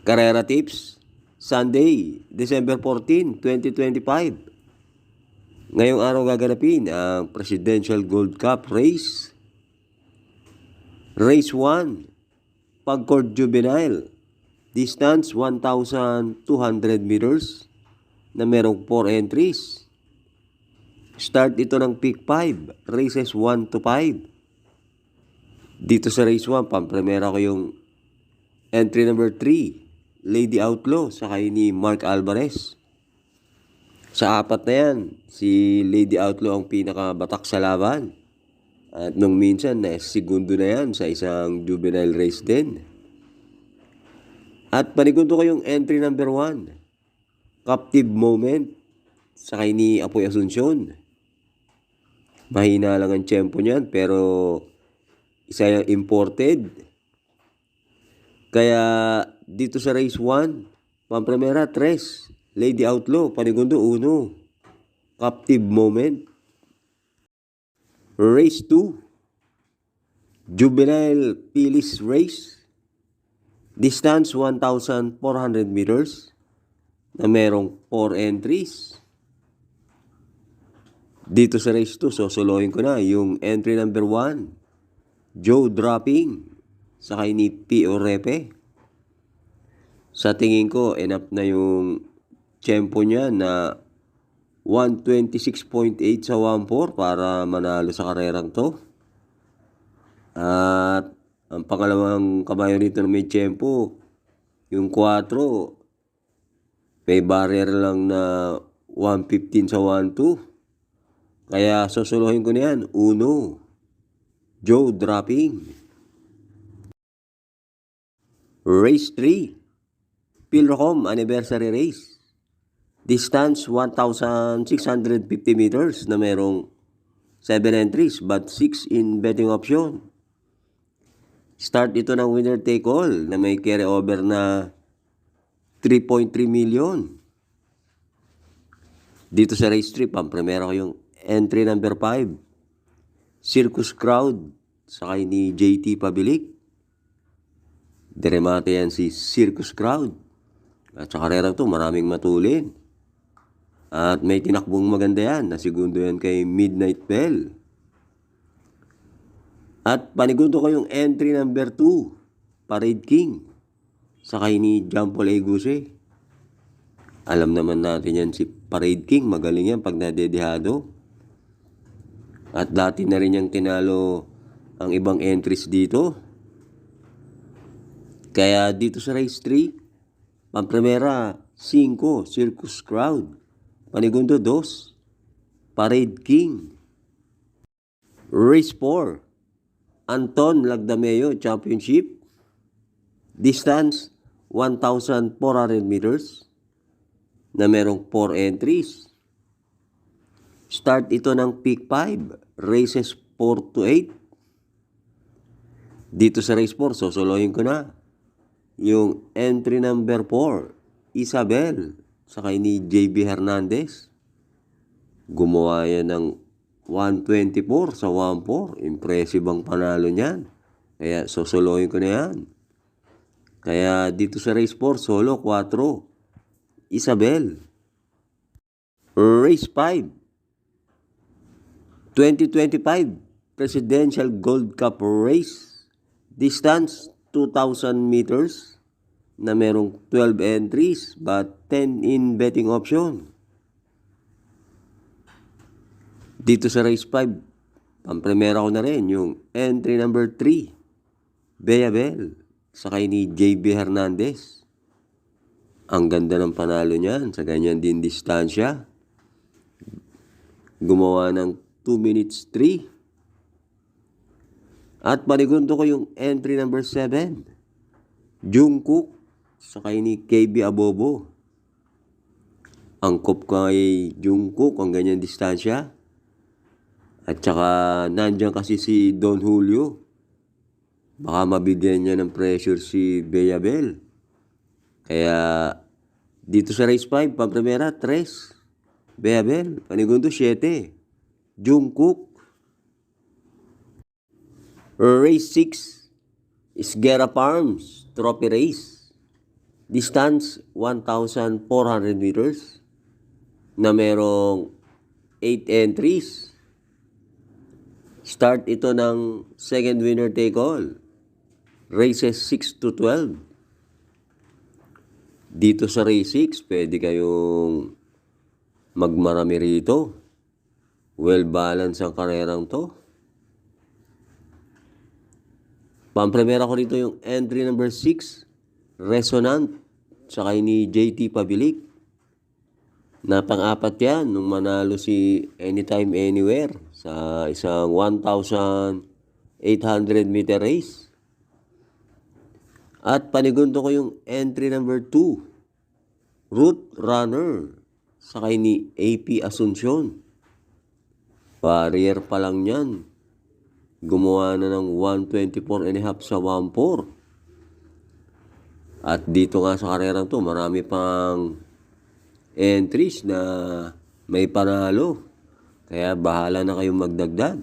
Carrera Tips, Sunday, December 14, 2025. Ngayong araw gaganapin ang Presidential Gold Cup Race. Race 1, Pagcord Juvenile, distance 1,200 meters na merong 4 entries. Start ito ng Peak 5, races 1 to 5. Dito sa race 1, pampremera ko yung entry number 3, Lady Outlaw, sakay ni Mark Alvarez. Sa apat na yan, si Lady Outlaw ang pinakabatak sa laban. At nung minsan, segundo na yan sa isang juvenile race din. At panigundo ko yung entry number 1, Captive Moment, sakay ni Apoy Asuncion. Mahina lang ang tiyempo niyan, pero isa yung imported. Kaya dito sa race 1, pampremera 3, Lady Outlaw, panigundo 1, Captive Moment. Race 2, Juvenile Phyllis Race, distance 1,400 meters na merong 4 entries. Dito sa race 2, sosolohin ko na yung entry number 1, Joe Dropping, sakay ni P.O. Repe. Sa tingin ko, enough na yung tempo niya na 126.8 sa 1.4 para manalo sa karerang to. At ang pangalawang kabayo nito na may tempo, yung 4, may barrier lang na 115 sa 1.2. Kaya susuluhin ko na yan, 1, Joe Dropping. Race 3, Philrocom Anniversary Race, distance 1,650 meters na merong 7 entries but 6 in betting option. Start ito ng winner take all na may carry over na 3.3 million. Dito sa race 3, pampremera ko yung entry number 5, Circus Crowd, sakay ni JT Pabilik. Diremate yan si Circus Crowd. At sa karerang to, maraming matulin. At may tinakbong maganda yan. Nasigundo yan kay Midnight Bell. At panigundo ko yung entry number 2, Parade King, sakay ni John Paul Eguse. Alam naman natin yan si Parade King. Magaling yan pag nadedihado. At dati na rin niyang tinalo ang ibang entries dito. Kaya dito sa race 3, pampremera 5, Circus Crowd, panigundo 2, Parade King. Race 4, Anton Lagdameo Championship, distance 1,400 meters na merong 4 entries. Start ito ng Peak 5, races 4 to 8. Dito sa race 4, sosolohin ko na yung entry number 4, Isabel, sakay ni JB Hernandez. Gumawa yan ng 124 sa 1.4. Impressive ang panalo niyan. Kaya sosolohin ko na yan. Kaya dito sa race 4, solo 4, Isabel. Race 5, 2025 Presidential Gold Cup Race, distance 2,000 meters na merong 12 entries but 10 in betting option. Dito sa race 5, pampremera ko na rin yung entry number 3, Beyabel, sakay ni JB Hernandez. Ang ganda ng panalo niyan sa ganyan din distansya. Gumawa ng 2 minutes 3. At panigundo ko yung entry number 7, Jungkook, sakay ni KB Abobo. Angkop kay Jungkook ang ganyan distansya. At saka nandiyan kasi si Don Julio. Baka mabigyan niya ng pressure si Beyabel. Kaya dito sa race 5, pampremera 3, Beyabel, panigundo 7, Jungkook. Race 6, Esguerra Farms Trophy Race, Distance 1,400 meters na merong 8 entries. Start ito ng second winner take all. Races 6 to 12. Dito sa race 6, pwede kayong magmarami rito. Well balanced ang karerang to. Pampremera ko rito yung entry number 6, Resonant, sakay ni JT Pabilik. Na pang-apat yan nung manalo si Anytime Anywhere sa isang 1,800 meter race. At panigundo ko yung entry number 2, Route Runner, sakay ni AP Asuncion. Barrier pa lang yan. Gumawa na ng 124.5 sa 1.4. At dito nga sa karerang to, marami pang entries na may panalo. Kaya bahala na kayong magdagdag.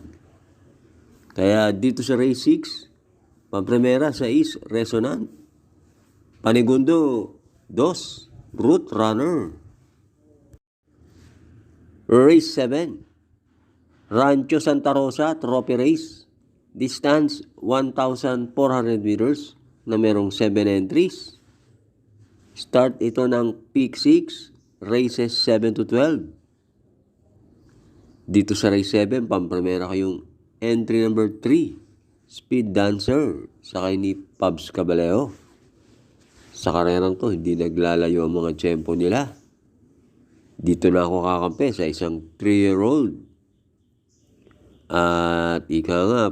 Kaya dito sa race 6, pampremera sa is Resonant. Panigundo 2, Route Runner. Race 7, Rancho Santa Rosa Trophy Race. Distance 1,400 meters na merong 7 entries. Start ito ng peak 6, races 7 to 12. Dito sa race 7, pampremera ko yung entry number 3, Speed Dancer, sakay ni Pabs Caballero. Sa karerang to, hindi naglalayo ang mga tiyempo nila. Dito na ako kakampi sa isang 3-year-old. At ika nga,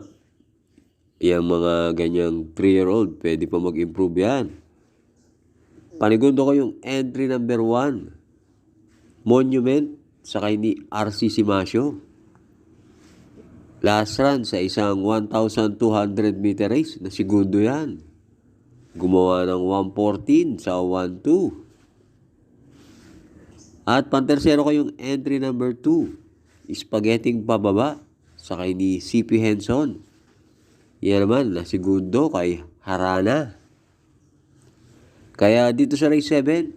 yung mga ganyang 3-year-old, pwede pa mag-improve yan. Panigundo ko yung entry number 1, Monument, sakay ni RC Simasio. Last run sa isang 1,200 meter race, na segundo yan. Gumawa ng 1:14 sa 1:2. At pantersero ko yung entry number 2, Spaghetting Pababa, sakay ni CP Henson. Yan naman, na segundo kay Harana. Kaya dito sa race 7,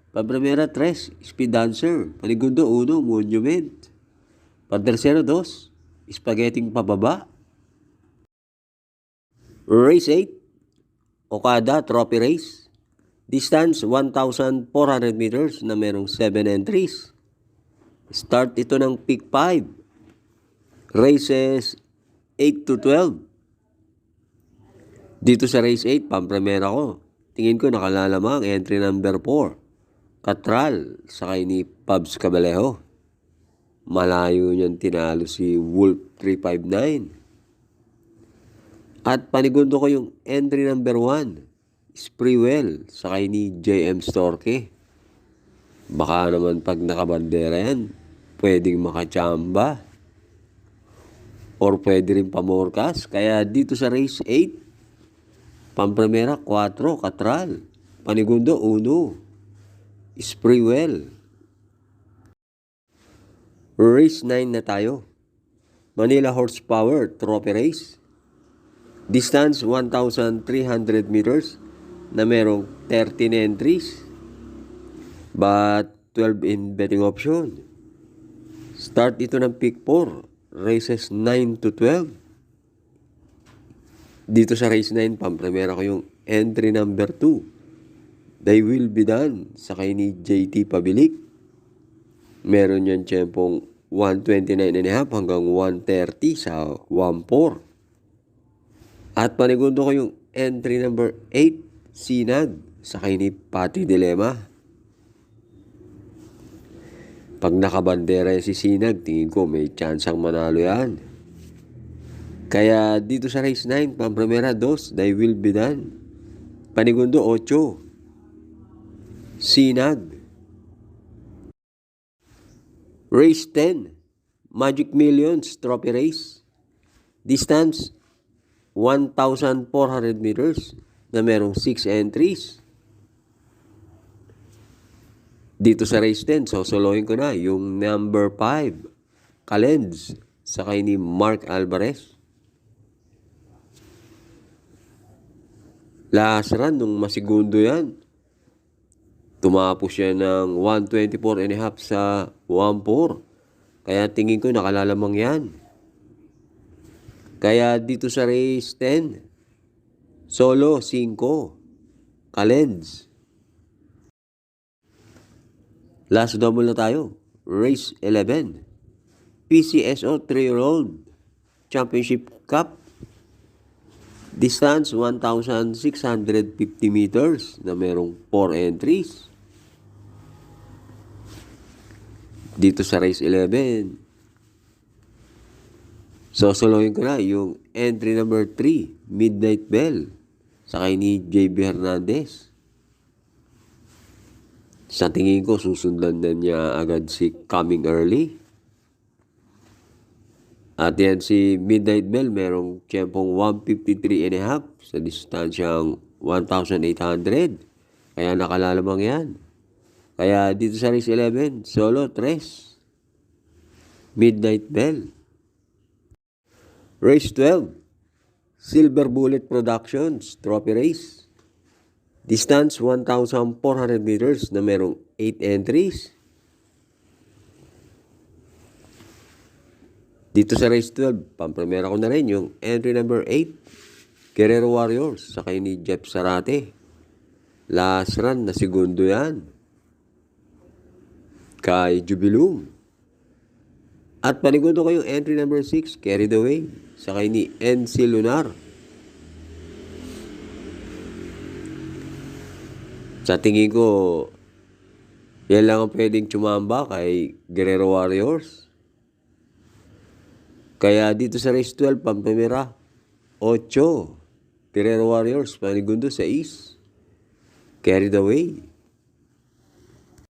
pampremera 3, Speed Dancer. Panigundo 1, Monument. Pantersero 2, Spaghetting Pababa. Race 8, Okada Trophy Race. Distance 1,400 meters na merong 7 entries. Start ito ng peak 5. Races 8 to 12. Dito sa race 8, pampremera ko. Tingin ko nakalalamang entry number 4, Catral, sakay ni Pabs Caballero. Malayo niyan tinalo si Wolf 359. At panigundo ko yung entry number 1, Spreewell, sakay ni JM Storke. Baka naman pag nakabandera yan, pwedeng makachamba. Or pwede rin pamorkas. Kaya dito sa race 8, pampremera 4, Catral. Panigundo 1, Spreewell. Race 9 na tayo. Manila Horsepower Trophy Race. Distance 1,300 meters na merong 13 entries. But 12 in betting option. Start ito ng peak 4. Races 9 to 12. Dito sa race 9, pampremera ko yung entry number 2, They Will Be Done, sakay ni JT Pabilik. Meron yan tiyempong 129.5 hanggang 130 sa 1.4. At panigundo ko yung entry number 8, Sinag, sakay ni Pati Dilema. Pag nakabandera si Sinag, tingin ko may chance ang manalo yan. Kaya dito sa race 9, pampremera 2, They Will Be Done. Panigundo 8, Sinag. Race 10, Magic Millions Trophy Race. Distance 1,400 meters na merong 6 entries. Dito sa race 10, sosolohin ko na yung number 5, Kalends, sakay ni Mark Alvarez. Last run nung masigundo yan, Tumapos siya ng 124.5 sa 1.4. Kaya tingin ko nakalalamang yan. Kaya dito sa race 10, solo 5, Kalends. Last double na tayo. Race 11, PCSO 3-year-old Championship Cup. Distance 1,650 meters na merong 4 entries. Dito sa race 11, sosoloyin ko na yung entry number 3, Midnight Bell, sakay ni JB Hernandez. Sa tingin ko, susundan na niya agad si Coming Early. At yan si Midnight Bell, merong tiyempong 153.5 sa distansyang 1,800. Kaya nakalalamang yan. Kaya dito sa race 11, solo 3, Midnight Bell. Race 12, Silver Bullet Productions Trophy Race. Distance 1,400 meters na merong 8 entries. Dito sa race 12, pampremera ko na rin yung entry number 8, Guerrero Warriors, sakay ni Jeff Sarate. Last run na segundo yan. Kay Jubilum. At panigundo ko yung entry number 6, Carried Away, sakay ni NC Lunar. Sa tingin ko, yan lang ang pwedeng tsumamba kay Guerrero Warriors. Kaya dito sa race 12, pampamira, 8, Guerrero Warriors, panigundo sa East, Carried Away.